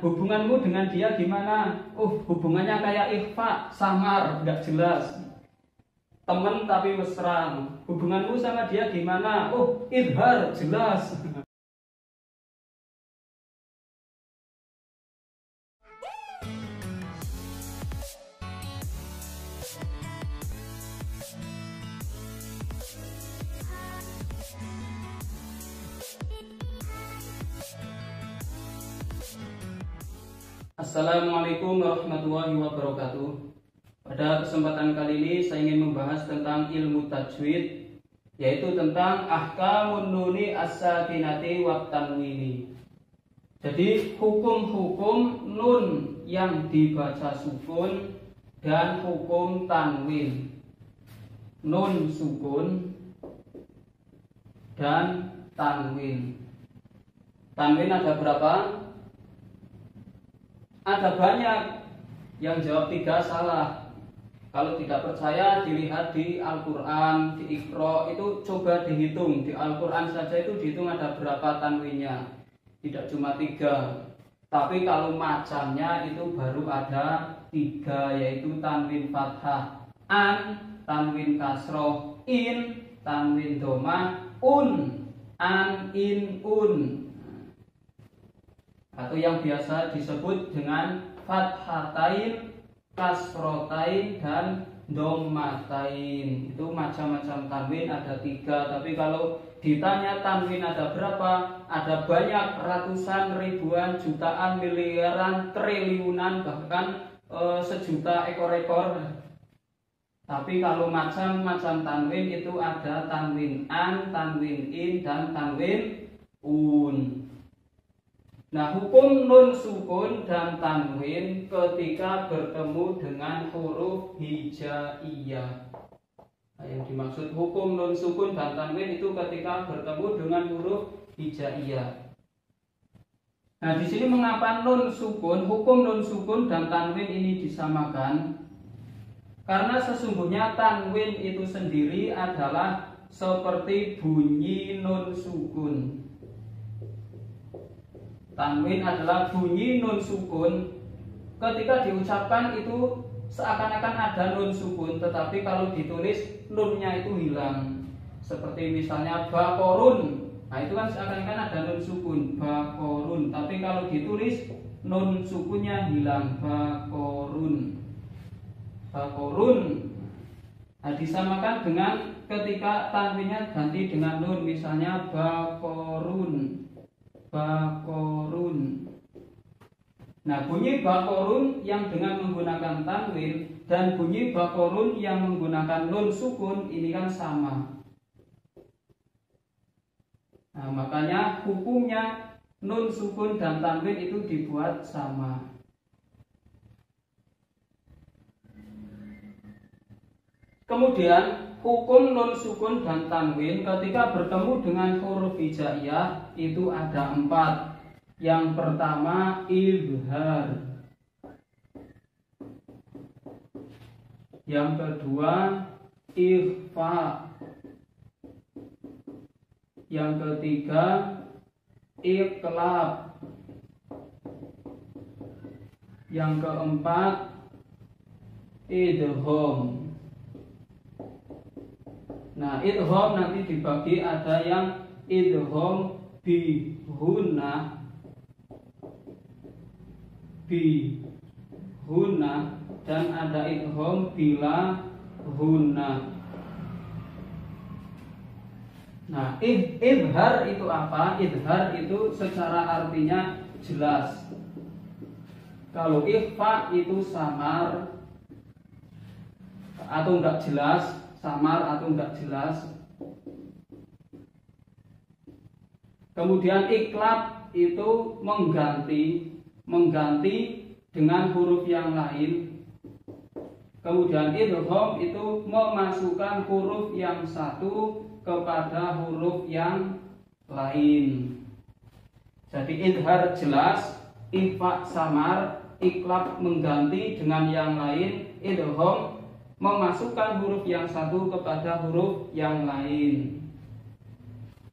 hubunganmu dengan dia gimana? Oh, hubungannya kayak ikhfa, samar, nggak jelas. Temen tapi mesra. Hubunganmu sama dia gimana? Oh, izhar, jelas. Assalamualaikum warahmatullahi wabarakatuh. Pada kesempatan kali ini saya ingin membahas tentang ilmu tajwid, yaitu tentang ahkamun nuni as-sakinati wat tanwini. Jadi hukum-hukum nun yang dibaca sukun dan hukum tanwin. Nun sukun dan tanwin. Tanwin ada berapa? Ada banyak. Yang jawab 3 salah. Kalau tidak percaya dilihat di Al-Quran, di Iqra, itu coba dihitung. Di Al-Quran saja itu dihitung ada berapa tanwinnya. Tidak cuma 3. Tapi kalau macamnya itu baru ada 3, yaitu tanwin fathah, an, tanwin kasroh, in, tanwin doma, an, in, atau yang biasa disebut dengan fathatain, kasrotain, dan domatain. Itu macam-macam tanwin ada 3. Tapi kalau ditanya tanwin ada berapa, ada banyak, ratusan, ribuan, jutaan, miliaran, triliunan, bahkan sejuta ekor-ekor. Tapi kalau macam-macam tanwin itu ada tanwin an, tanwin in, dan tanwin un. Nah, hukum nun sukun dan tanwin ketika bertemu dengan huruf hijaiyah. Nah, yang dimaksud hukum nun sukun dan tanwin itu ketika bertemu dengan huruf hijaiyah. Nah, di sini mengapa nun sukun, hukum nun sukun dan tanwin ini disamakan? Karena sesungguhnya tanwin itu sendiri adalah seperti bunyi nun sukun. Tanwin adalah bunyi nun sukun. Ketika diucapkan itu seakan-akan ada nun sukun, tetapi kalau ditulis nunnya itu hilang. Seperti misalnya bakorun. Nah, itu kan seakan-akan ada nun sukun, bakorun. Tapi kalau ditulis nun sukunnya hilang, bakorun. Bakorun. Nah, disamakan dengan ketika tanwinnya ganti dengan nun, misalnya bakorun. Bakorun. Nah, bunyi bakorun yang dengan menggunakan tanwin dan bunyi bakorun yang menggunakan nun sukun ini kan sama. Nah, makanya hukumnya nun sukun dan tanwin itu dibuat sama. Kemudian hukum nun sukun dan tanwin ketika bertemu dengan huruf hijaiyah itu ada 4. Yang pertama izhar. Yang kedua ikhfa. Yang ketiga iqlab. Yang keempat idgham. Nah, idgham nanti dibagi, ada yang idgham bihunna, dan ada idgham bila hunna. Nah, izhar itu apa? Izhar itu secara artinya jelas. Kalau ikhfa itu samar atau enggak jelas, samar atau enggak jelas. Kemudian iqlab itu mengganti dengan huruf yang lain. Kemudian idgham itu memasukkan huruf yang satu kepada huruf yang lain. Jadi izhar jelas, ikhfa samar, iqlab mengganti dengan yang lain, idgham memasukkan huruf yang satu kepada huruf yang lain.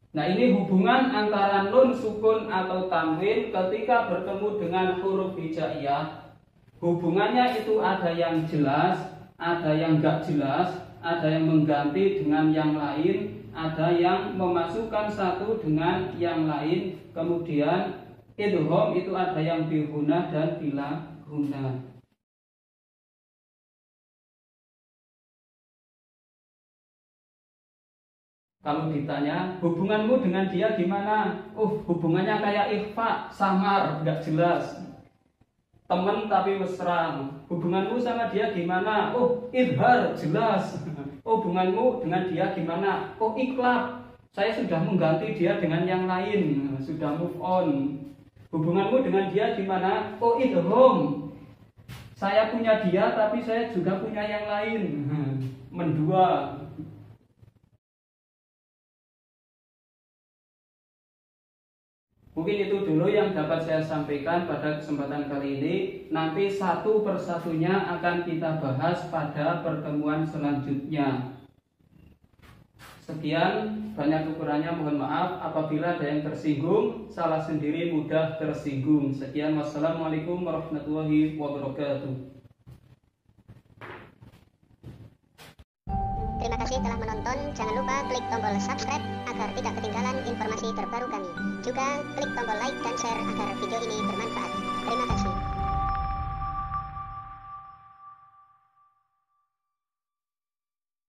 Nah, ini hubungan antara nun sukun atau tanwin ketika bertemu dengan huruf hijaiyah. Hubungannya itu ada yang jelas, ada yang enggak jelas, ada yang mengganti dengan yang lain, ada yang memasukkan satu dengan yang lain. Kemudian idgham itu ada yang bihuna dan bila guna. Kalau ditanya hubunganmu dengan dia gimana? Hubungannya kayak ikhfa, samar, nggak jelas. Temen tapi mesra. Hubunganmu sama dia gimana? Idhar, jelas. Hubunganmu dengan dia gimana? Iklab, saya sudah mengganti dia dengan yang lain, sudah move on. Hubunganmu dengan dia gimana? Idgham, saya punya dia tapi saya juga punya yang lain. Mendua. Mungkin itu dulu yang dapat saya sampaikan pada kesempatan kali ini. Nanti satu persatunya akan kita bahas pada pertemuan selanjutnya. Sekian, banyak kekurangannya mohon maaf. Apabila ada yang tersinggung, salah sendiri mudah tersinggung. Sekian, wassalamualaikum warahmatullahi wabarakatuh. Terima kasih telah menonton. Jangan lupa klik tombol subscribe agar tidak ketinggalan informasi terbaru kami. Juga klik tombol like dan share agar video ini bermanfaat. Terima kasih.